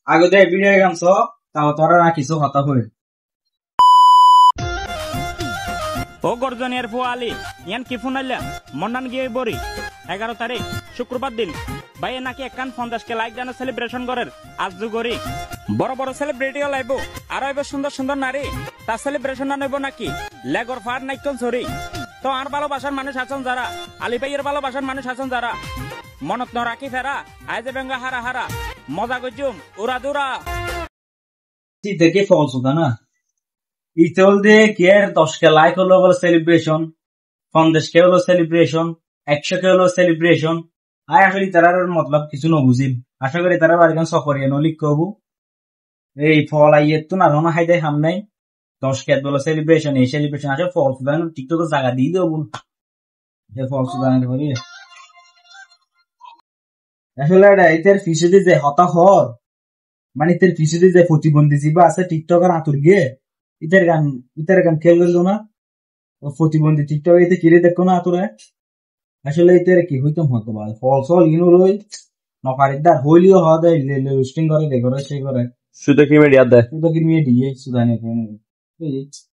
আগতে video guns তাও তোরা না কিছু হতা হয়ে ও গর্জনের পোয়ালি ইয়ান কি ফোনাইলা মন্নান গিয়ে বরি 11 তারিখ শুক্রবার দিন ভাই নাকি একখান 50 কে লাইক জানা সেলিব্রেশন করেন আজ যুগরি বড় বড় সেলিব্রিটি লাইব আর এবার সুন্দর সুন্দর নারী তার সেলিব্রেশন না নেব নাকি লেগর ফার নাইকন সরি তো আর ভালোবাসার মানুষ আছেন যারা আলী ভাইয়ের ভালোবাসার মানুষ আছেন যারা মনত ন রাখি ফেরা আজ বেঙ্গা হারা হারা মজা গজুম উড়া দুরা দেখে ফলস হতো না ইতল দিয়ে কেয়ার 10 কে লাইক হলো বলে সেলিব্রেশন 50 কে হলো সেলিব্রেশন 100 কে হলো সেলিব্রেশন আয় আসলে তারার মতলব কিছু ন বুঝিম আশা করি তারা বাড়িখান সফরিয়া নলিক কবু এই ফল আইয়ের তো না রোনা হাইদে হাম নাই 10 কে বলো সেলিব্রেশন এই সেলিব্রেশন আসলে ফলস দান টিকটকে জায়গা দিয়ে দেবো এই ফলস দান করি আসলে এটা এটার ফিসে যে হতা হর মানে তোর পিছনে যে প্রতিবন্ধী জীবা আছে টিকটকার আতুর গিয়ে ইতার গান খেল গেল না ও প্রতিবন্ধী টিকটক এতে কিরে দেখো না আতুরে আসলে এটার কি হইতাম হতো ভাই ফল সল ইনো রই নকারিদার হইলিও হওয়া দেয় রোস্টিং করে দেখো সে করে শুধু কি মিডিয়া দেয় শুধু কি মেয়ে দিয়ে সুদানে